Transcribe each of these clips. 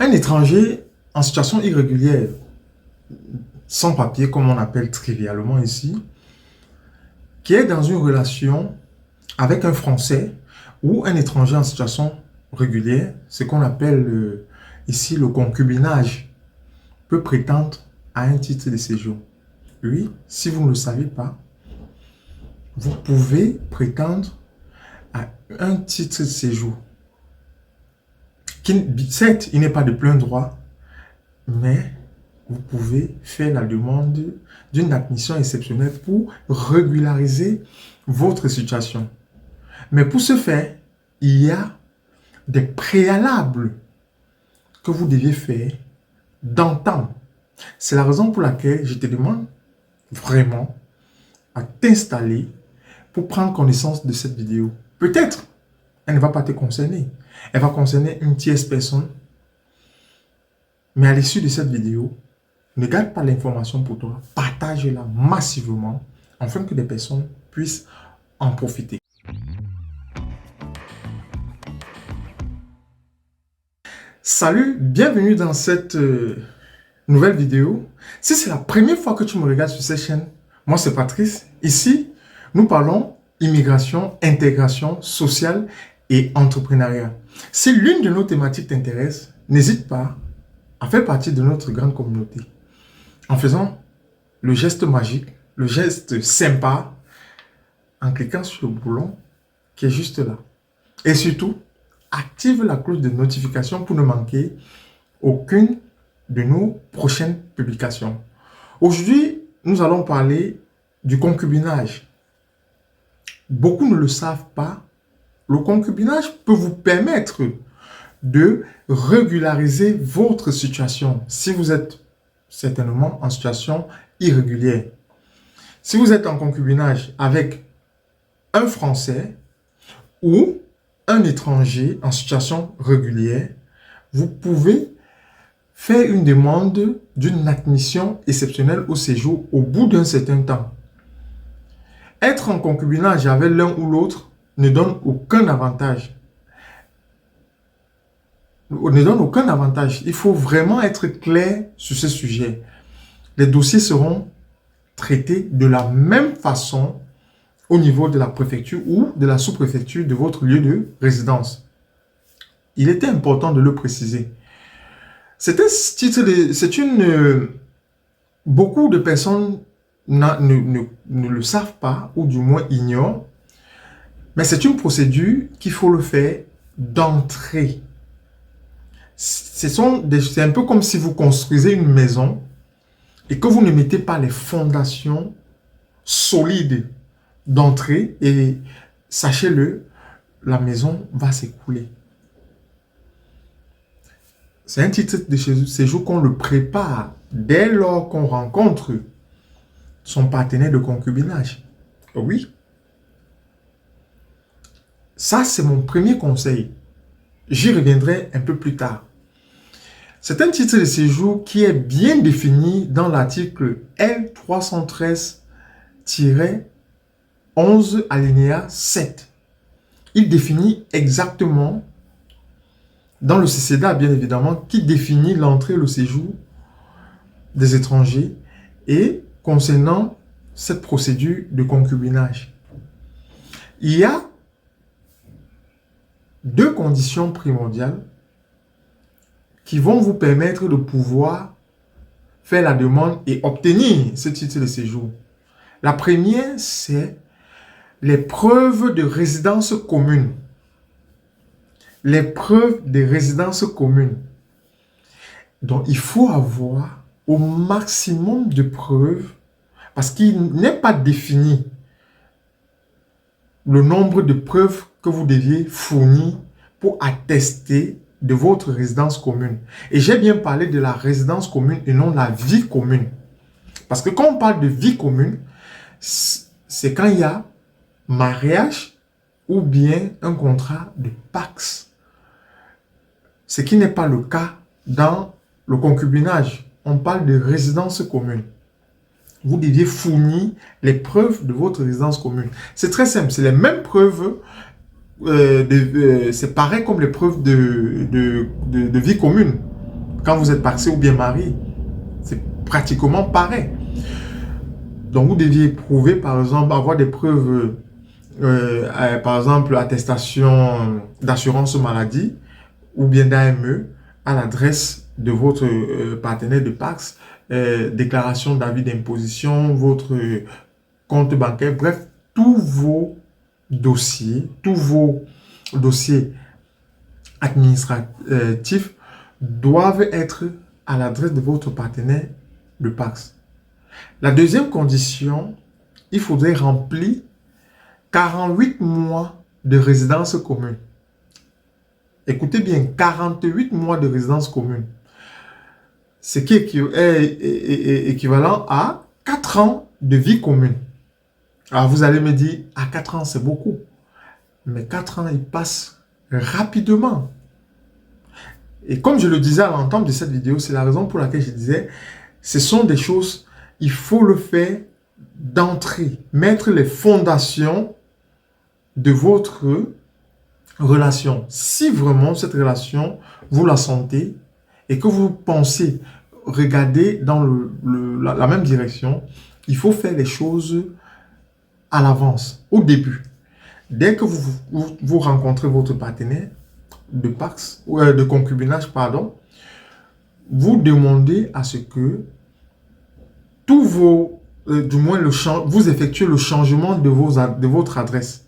Un étranger en situation irrégulière, sans papier, comme on appelle trivialement ici, qui est dans une relation avec un Français ou un étranger en situation régulière, ce qu'on appelle ici le concubinage, peut prétendre à un titre de séjour. Oui, si vous ne le savez pas, vous pouvez prétendre à un titre de séjour. Certes, il n'est pas de plein droit, mais vous pouvez faire la demande d'une admission exceptionnelle pour régulariser votre situation. Mais pour ce faire, il y a des préalables que vous deviez faire d'entendre. C'est la raison pour laquelle je te demande vraiment à t'installer pour prendre connaissance de cette vidéo. Peut-être, elle ne va pas te concerner. Elle va concerner une tierce personne. Mais à l'issue de cette vidéo, ne garde pas l'information pour toi. Partage-la massivement afin que des personnes puissent en profiter. Salut, bienvenue dans cette nouvelle vidéo. Si c'est la première fois que tu me regardes sur cette chaîne, moi c'est Patrice. Ici, nous parlons immigration, intégration sociale et entrepreneuriat. Si l'une de nos thématiques t'intéresse, n'hésite pas à faire partie de notre grande communauté en faisant le geste magique, le geste sympa, en cliquant sur le boulon qui est juste là. Et surtout, active la cloche de notification pour ne manquer aucune de nos prochaines publications. Aujourd'hui, nous allons parler du concubinage. Beaucoup ne le savent pas. Le concubinage peut vous permettre de régulariser votre situation si vous êtes certainement en situation irrégulière. Si vous êtes en concubinage avec un Français ou un étranger en situation régulière, vous pouvez faire une demande d'une admission exceptionnelle au séjour au bout d'un certain temps. Être en concubinage avec l'un ou l'autre ne donne aucun avantage. Ne donne aucun avantage. Il faut vraiment être clair sur ce sujet. Les dossiers seront traités de la même façon au niveau de la préfecture ou de la sous-préfecture de votre lieu de résidence. Il était important de le préciser. Beaucoup de personnes ne le savent pas ou du moins ignorent, mais c'est une procédure qu'il faut le faire d'entrée. C'est un peu comme si vous construisez une maison et que vous ne mettez pas les fondations solides d'entrée et sachez-le, la maison va s'écrouler. C'est un titre de séjour qu'on le prépare dès lors qu'on rencontre son partenaire de concubinage. Oui. Ça, c'est mon premier conseil. J'y reviendrai un peu plus tard. C'est un titre de séjour qui est bien défini dans l'article L313-11 alinéa 7. Il définit exactement, dans le CCDA bien évidemment, qui définit l'entrée et le séjour des étrangers et concernant cette procédure de concubinage. Il y a deux conditions primordiales qui vont vous permettre de pouvoir faire la demande et obtenir ce titre de séjour. La première, c'est les preuves de résidence commune. Les preuves de résidence commune. Donc, il faut avoir au maximum de preuves parce qu'il n'est pas défini le nombre de preuves que vous deviez fournir pour attester de votre résidence commune. Et j'ai bien parlé de la résidence commune et non la vie commune. Parce que quand on parle de vie commune, c'est quand il y a mariage ou bien un contrat de pax. Ce qui n'est pas le cas dans le concubinage. On parle de résidence commune. Vous deviez fournir les preuves de votre résidence commune. C'est très simple, c'est les mêmes preuves. C'est pareil comme les preuves de vie commune. quand vous êtes pacsé ou bien marié. C'est pratiquement pareil. Donc, vous deviez prouver, par exemple, avoir des preuves, par exemple, attestation d'assurance maladie ou bien d'AME à l'adresse de votre partenaire de Pacs, déclaration d'avis d'imposition, votre compte bancaire, bref, tous vos dossiers administratifs doivent être à l'adresse de votre partenaire de Pacs. La deuxième condition, il faudrait remplir 48 mois de résidence commune. Écoutez bien, 48 mois de résidence commune. Ce qui est équivalent à 4 ans de vie commune. Alors vous allez me dire, à 4 ans c'est beaucoup. Mais 4 ans, ils passent rapidement. Et comme je le disais à l'entame de cette vidéo, c'est la raison pour laquelle je disais, ce sont des choses, il faut le faire d'entrée, mettre les fondations de votre relation. Si vraiment cette relation, vous la sentez et que vous pensez regarder dans la même direction, il faut faire les choses à l'avance, au début. Dès que vous rencontrez votre partenaire de Pacs, de concubinage, pardon, vous demandez à ce que tous vos, du moins vous effectuez le changement de votre adresse.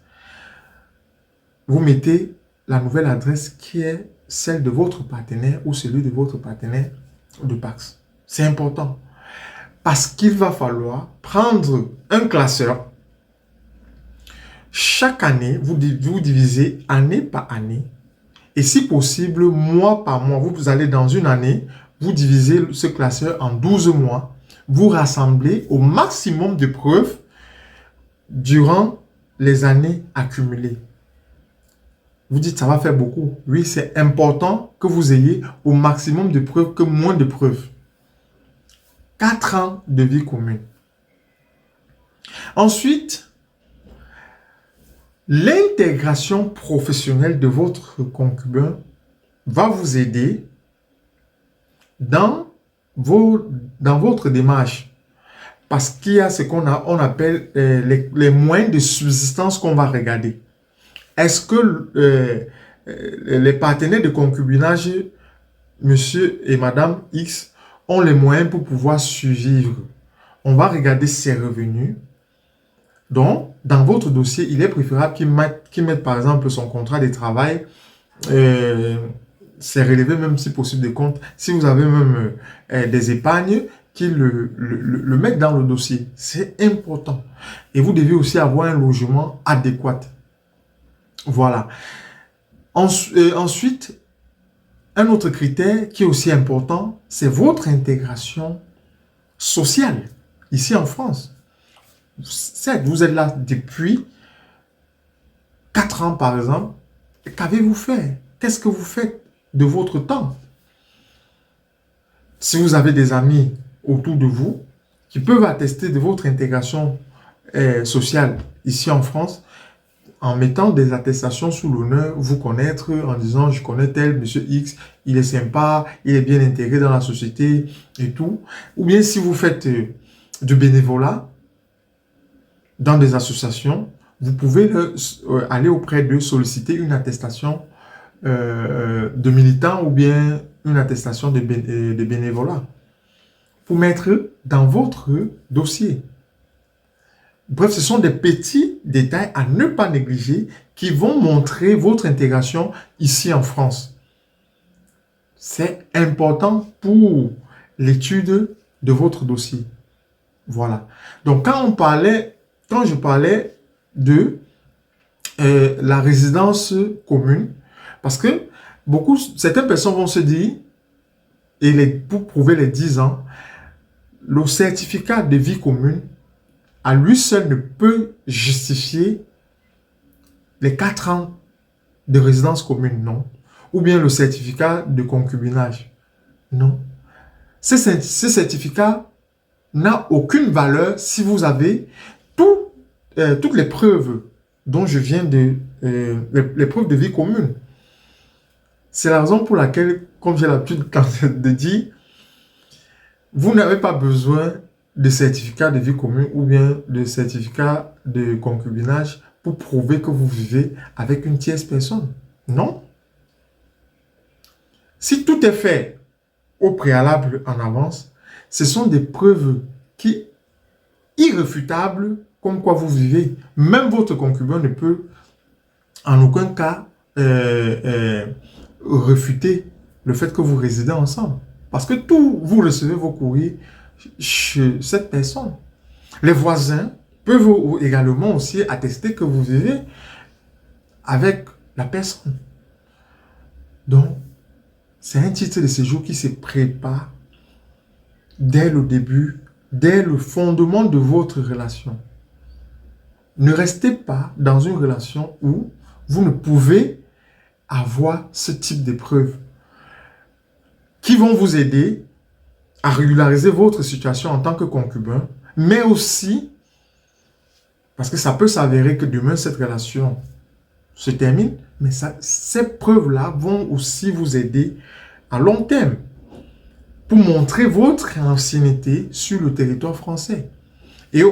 Vous mettez la nouvelle adresse qui est celle de votre partenaire ou celui de votre partenaire de Pacs. C'est important parce qu'il va falloir prendre un classeur. Chaque année, vous divisez année par année et si possible, mois par mois. Vous allez dans une année, vous divisez ce classeur en 12 mois. Vous rassemblez au maximum de preuves durant les années accumulées. Vous dites, ça va faire beaucoup. Oui, c'est important que vous ayez au maximum de preuves que moins de preuves. 4 ans de vie commune. Ensuite, l'intégration professionnelle de votre concubin va vous aider dans votre démarche. Parce qu'il y a ce qu'on appelle les moyens de subsistance qu'on va regarder. Est-ce que les partenaires de concubinage, monsieur et madame X, ont les moyens pour pouvoir survivre? On va regarder ses revenus. Donc, dans votre dossier, il est préférable qu'il mette par exemple son contrat de travail, c'est relevé même si possible des comptes. Si vous avez même des épargnes, qu'il le mette dans le dossier. C'est important. Et vous devez aussi avoir un logement adéquat. Voilà. Ensuite, un autre critère qui est aussi important, c'est votre intégration sociale, ici en France. Certes, vous êtes là depuis 4 ans, par exemple. Qu'avez-vous fait? Qu'est-ce que vous faites de votre temps? Si vous avez des amis autour de vous qui peuvent attester de votre intégration sociale ici en France, en mettant des attestations sous l'honneur, vous connaître, en disant, je connais tel, monsieur X, il est sympa, il est bien intégré dans la société et tout. Ou bien si vous faites du bénévolat dans des associations, vous pouvez aller auprès d'eux, solliciter une attestation de militant ou bien une attestation de bénévolat pour mettre dans votre dossier. Bref, ce sont des petits détails à ne pas négliger qui vont montrer votre intégration ici en France. C'est important pour l'étude de votre dossier. Voilà. Donc, quand je parlais de la résidence commune, parce que certaines personnes vont se dire, pour prouver les 10 ans, le certificat de vie commune à lui seul ne peut justifier les 4 ans de résidence commune, non. Ou bien le certificat de concubinage, non. Ce certificat n'a aucune valeur si vous avez toutes les preuves dont je viens les preuves de vie commune. C'est la raison pour laquelle comme j'ai l'habitude de dire, vous n'avez pas besoin de certificat de vie commune ou bien de certificat de concubinage pour prouver que vous vivez avec une tierce personne. Non. Si tout est fait au préalable en avance, ce sont des preuves irréfutables comme quoi vous vivez. Même votre concubin ne peut en aucun cas réfuter le fait que vous résidez ensemble. Parce que vous recevez vos courriers chez cette personne. Les voisins peuvent également aussi attester que vous vivez avec la personne. Donc, c'est un titre de séjour qui se prépare dès le début, dès le fondement de votre relation. Ne restez pas dans une relation où vous ne pouvez avoir ce type de preuves qui vont vous aider à régulariser votre situation en tant que concubin, mais aussi, parce que ça peut s'avérer que demain cette relation se termine, mais ces preuves-là vont aussi vous aider à long terme pour montrer votre ancienneté sur le territoire français. Et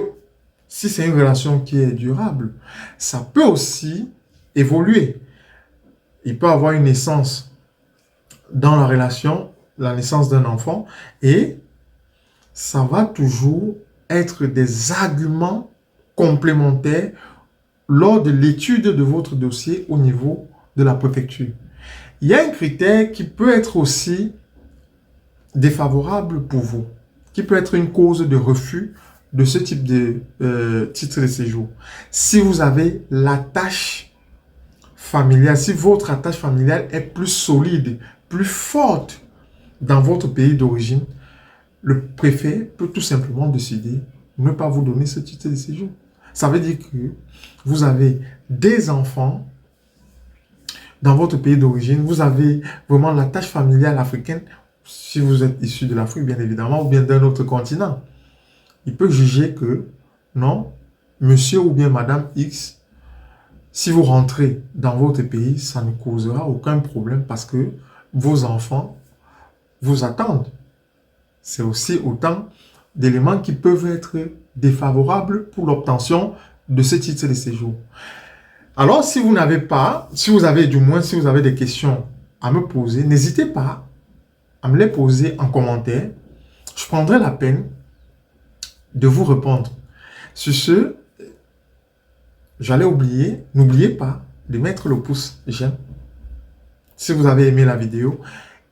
si c'est une relation qui est durable, ça peut aussi évoluer. Il peut y avoir une naissance dans la relation, la naissance d'un enfant, et ça va toujours être des arguments complémentaires lors de l'étude de votre dossier au niveau de la préfecture. Il y a un critère qui peut être aussi défavorable pour vous, qui peut être une cause de refus de ce type de titre de séjour. Si vous avez l'attache familiale, si votre attache familiale est plus solide, plus forte dans votre pays d'origine, le préfet peut tout simplement décider de ne pas vous donner ce titre de séjour. Ça veut dire que vous avez des enfants dans votre pays d'origine, vous avez vraiment l'attache familiale africaine, si vous êtes issu de l'Afrique, bien évidemment, ou bien d'un autre continent. Il peut juger que, non, monsieur ou bien madame X, si vous rentrez dans votre pays, ça ne causera aucun problème parce que vos enfants vous attendent. C'est aussi autant d'éléments qui peuvent être défavorables pour l'obtention de ce titre de séjour. Alors, si vous n'avez pas, si vous avez des questions à me poser, n'hésitez pas à me les poser en commentaire. Je prendrai la peine de vous répondre. Sur ce, j'allais oublier, n'oubliez pas de mettre le pouce j'aime si vous avez aimé la vidéo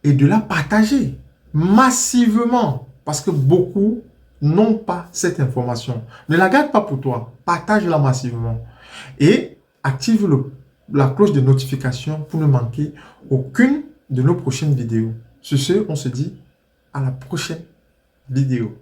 et de la partager massivement parce que beaucoup n'ont pas cette information. Ne la garde pas pour toi, partage-la massivement et active la cloche de notification pour ne manquer aucune de nos prochaines vidéos. Sur ce, on se dit à la prochaine vidéo.